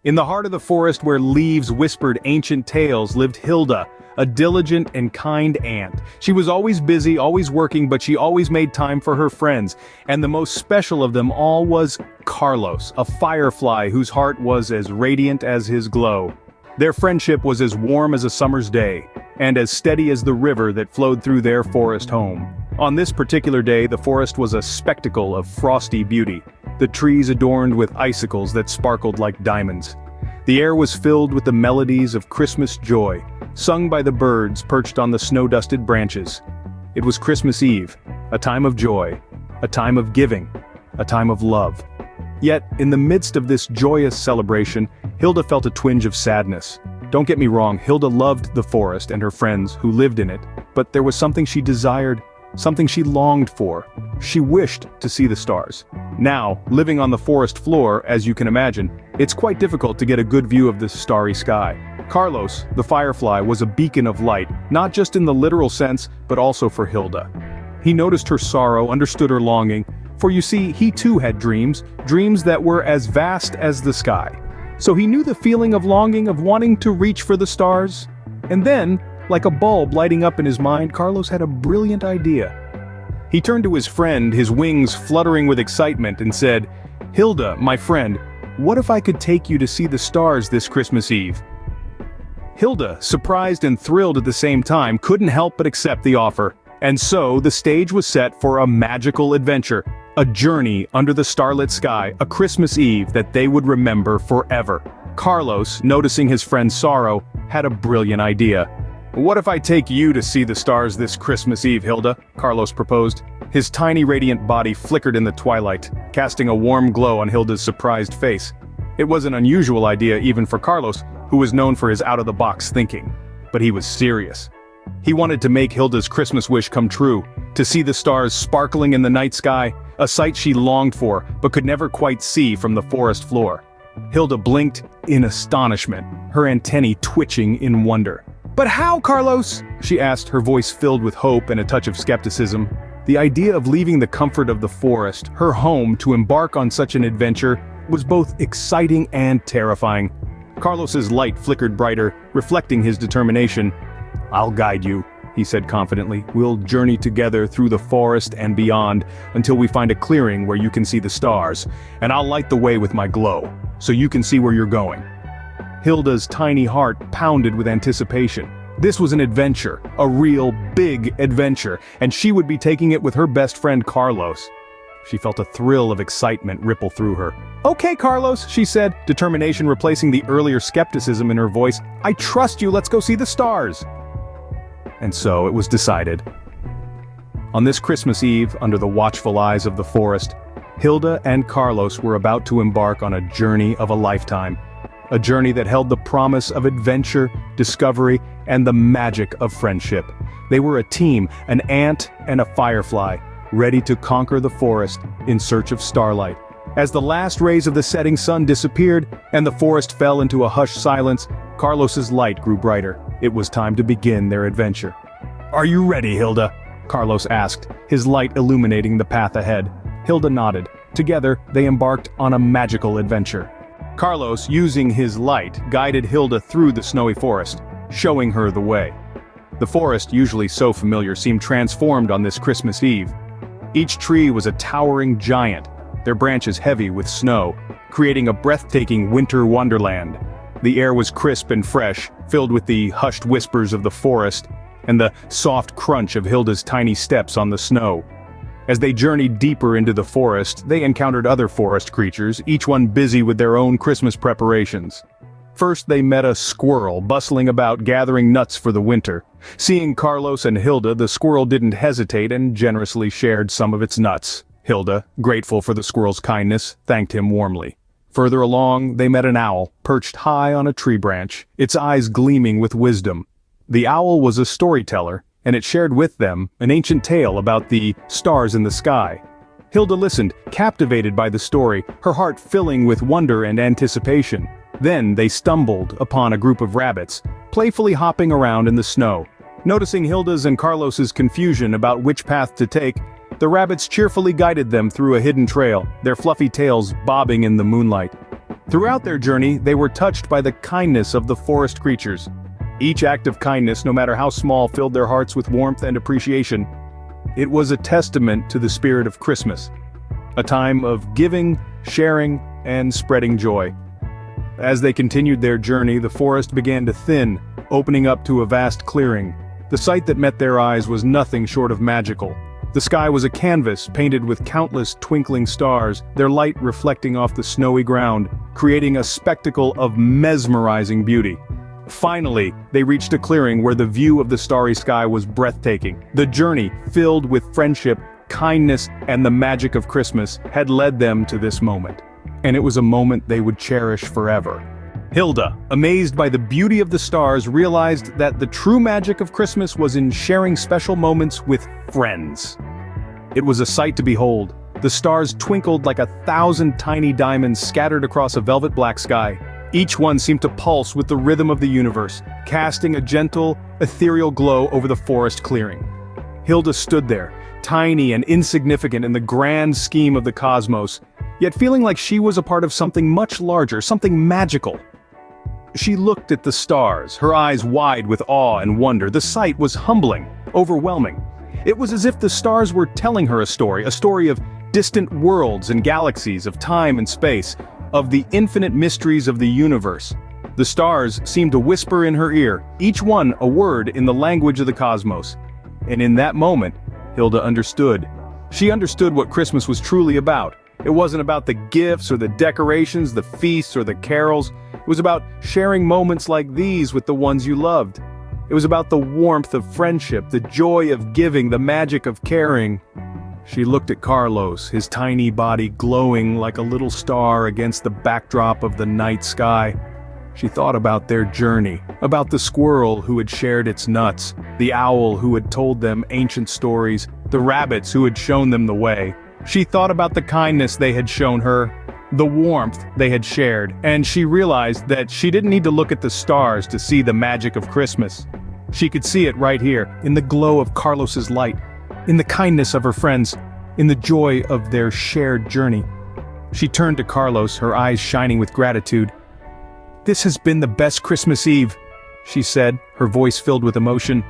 In the heart of the forest where leaves whispered ancient tales lived Hilda, a diligent and kind ant. She was always busy, always working, but she always made time for her friends, and the most special of them all was Carlos, a firefly whose heart was as radiant as his glow. Their friendship was as warm as a summer's day, and as steady as the river that flowed through their forest home. On this particular day, the forest was a spectacle of frosty beauty, the trees adorned with icicles that sparkled like diamonds. The air was filled with the melodies of Christmas joy, sung by the birds perched on the snow-dusted branches. It was Christmas Eve, a time of joy, a time of giving, a time of love. Yet, in the midst of this joyous celebration, Hilda felt a twinge of sadness. Don't get me wrong, Hilda loved the forest and her friends who lived in it, but there was something she desired, something she longed for. She wished to see the stars. Now, living on the forest floor, as you can imagine, it's quite difficult to get a good view of the starry sky. Carlos, the firefly, was a beacon of light, not just in the literal sense, but also for Hilda. He noticed her sorrow, understood her longing, for you see, he too had dreams that were as vast as the sky. So he knew the feeling of longing, of wanting to reach for the stars. And then, like a bulb lighting up in his mind, Carlos had a brilliant idea. He turned to his friend, his wings fluttering with excitement, and said, "Hilda, my friend, what if I could take you to see the stars this Christmas Eve?" Hilda, surprised and thrilled at the same time, couldn't help but accept the offer. And so, the stage was set for a magical adventure, a journey under the starlit sky, a Christmas Eve that they would remember forever. Carlos, noticing his friend's sorrow, had a brilliant idea. "What if I take you to see the stars this Christmas Eve, Hilda?" Carlos proposed. His tiny radiant body flickered in the twilight, casting a warm glow on Hilda's surprised face. It was an unusual idea even for Carlos, who was known for his out-of-the-box thinking. But he was serious. He wanted to make Hilda's Christmas wish come true, to see the stars sparkling in the night sky, a sight she longed for, but could never quite see from the forest floor. Hilda blinked in astonishment, her antennae twitching in wonder. "But how, Carlos?" she asked, her voice filled with hope and a touch of skepticism. The idea of leaving the comfort of the forest, her home, to embark on such an adventure was both exciting and terrifying. Carlos's light flickered brighter, reflecting his determination. "I'll guide you," he said confidently. "We'll journey together through the forest and beyond until we find a clearing where you can see the stars, and I'll light the way with my glow, so you can see where you're going." Hilda's tiny heart pounded with anticipation. This was an adventure, a real big adventure, and she would be taking it with her best friend Carlos. She felt a thrill of excitement ripple through her. "Okay, Carlos," she said, determination replacing the earlier skepticism in her voice. "I trust you, let's go see the stars." And so it was decided. On this Christmas Eve, under the watchful eyes of the forest, Hilda and Carlos were about to embark on a journey of a lifetime. A journey that held the promise of adventure, discovery, and the magic of friendship. They were a team, an ant and a firefly, ready to conquer the forest in search of starlight. As the last rays of the setting sun disappeared and the forest fell into a hushed silence, Carlos's light grew brighter. It was time to begin their adventure. "Are you ready, Hilda?" Carlos asked, his light illuminating the path ahead. Hilda nodded. Together, they embarked on a magical adventure. Carlos, using his light, guided Hilda through the snowy forest, showing her the way. The forest, usually so familiar, seemed transformed on this Christmas Eve. Each tree was a towering giant, their branches heavy with snow, creating a breathtaking winter wonderland. The air was crisp and fresh, filled with the hushed whispers of the forest, and the soft crunch of Hilda's tiny steps on the snow. As they journeyed deeper into the forest, they encountered other forest creatures, each one busy with their own Christmas preparations. First they met a squirrel bustling about gathering nuts for the winter. Seeing Carlos and Hilda, the squirrel didn't hesitate and generously shared some of its nuts. Hilda, grateful for the squirrel's kindness, thanked him warmly. Further along, they met an owl, perched high on a tree branch, its eyes gleaming with wisdom. The owl was a storyteller, and it shared with them an ancient tale about the stars in the sky. Hilda listened, captivated by the story, her heart filling with wonder and anticipation. Then they stumbled upon a group of rabbits, playfully hopping around in the snow. Noticing Hilda's and Carlos's confusion about which path to take, the rabbits cheerfully guided them through a hidden trail, their fluffy tails bobbing in the moonlight. Throughout their journey, they were touched by the kindness of the forest creatures. Each act of kindness, no matter how small, filled their hearts with warmth and appreciation. It was a testament to the spirit of Christmas, a time of giving, sharing, and spreading joy. As they continued their journey, the forest began to thin, opening up to a vast clearing. The sight that met their eyes was nothing short of magical. The sky was a canvas painted with countless twinkling stars, their light reflecting off the snowy ground, creating a spectacle of mesmerizing beauty. Finally, they reached a clearing where the view of the starry sky was breathtaking. The journey, filled with friendship, kindness, and the magic of Christmas, had led them to this moment. And it was a moment they would cherish forever. Hilda, amazed by the beauty of the stars, realized that the true magic of Christmas was in sharing special moments with friends. It was a sight to behold. The stars twinkled like 1,000 tiny diamonds scattered across a velvet black sky. Each one seemed to pulse with the rhythm of the universe, casting a gentle, ethereal glow over the forest clearing. Hilda stood there, tiny and insignificant in the grand scheme of the cosmos, yet feeling like she was a part of something much larger, something magical. She looked at the stars, her eyes wide with awe and wonder. The sight was humbling, overwhelming. It was as if the stars were telling her a story of distant worlds and galaxies, of time and space, of the infinite mysteries of the universe. The stars seemed to whisper in her ear, each one a word in the language of the cosmos. And in that moment, Hilda understood. She understood what Christmas was truly about. It wasn't about the gifts or the decorations, the feasts or the carols. It was about sharing moments like these with the ones you loved. It was about the warmth of friendship, the joy of giving, the magic of caring. She looked at Carlos, his tiny body glowing like a little star against the backdrop of the night sky. She thought about their journey, about the squirrel who had shared its nuts, the owl who had told them ancient stories, the rabbits who had shown them the way. She thought about the kindness they had shown her, the warmth they had shared, and she realized that she didn't need to look at the stars to see the magic of Christmas. She could see it right here, in the glow of Carlos's light, in the kindness of her friends, in the joy of their shared journey. She turned to Carlos, her eyes shining with gratitude. "This has been the best Christmas Eve," she said, her voice filled with emotion.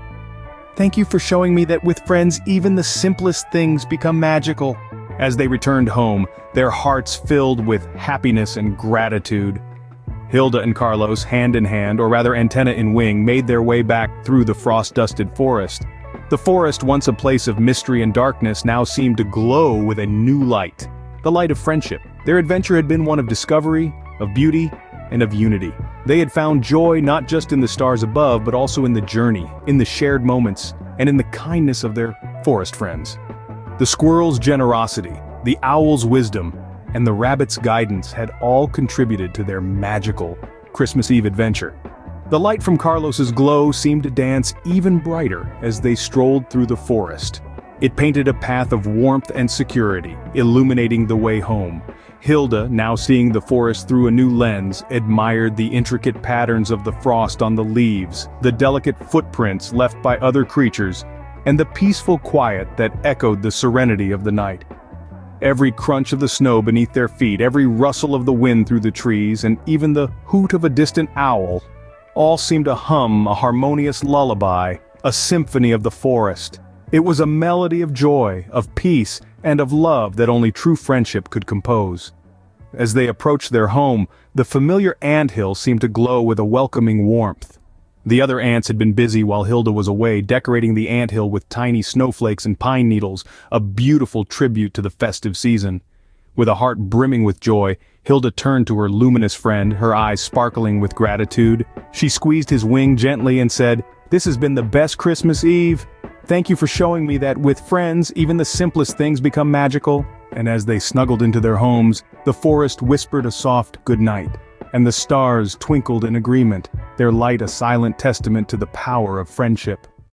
"Thank you for showing me that with friends even the simplest things become magical." As they returned home, their hearts filled with happiness and gratitude. Hilda and Carlos, hand in hand, or rather antenna in wing, made their way back through the frost-dusted forest. The forest, once a place of mystery and darkness, now seemed to glow with a new light. The light of friendship. Their adventure had been one of discovery, of beauty, and of unity. They had found joy not just in the stars above, but also in the journey, in the shared moments, and in the kindness of their forest friends. The squirrel's generosity, the owl's wisdom, and the rabbit's guidance had all contributed to their magical Christmas Eve adventure. The light from Carlos's glow seemed to dance even brighter as they strolled through the forest. It painted a path of warmth and security, illuminating the way home. Hilda, now seeing the forest through a new lens, admired the intricate patterns of the frost on the leaves, the delicate footprints left by other creatures, and the peaceful quiet that echoed the serenity of the night. Every crunch of the snow beneath their feet, every rustle of the wind through the trees, and even the hoot of a distant owl, all seemed to hum a harmonious lullaby, a symphony of the forest. It was a melody of joy, of peace, and of love that only true friendship could compose. As they approached their home, the familiar anthill seemed to glow with a welcoming warmth. The other ants had been busy while Hilda was away, decorating the anthill with tiny snowflakes and pine needles, a beautiful tribute to the festive season. With a heart brimming with joy, Hilda turned to her luminous friend, her eyes sparkling with gratitude. She squeezed his wing gently and said, "This has been the best Christmas Eve. Thank you for showing me that with friends, even the simplest things become magical." And as they snuggled into their homes, the forest whispered a soft good night, and the stars twinkled in agreement, their light a silent testament to the power of friendship.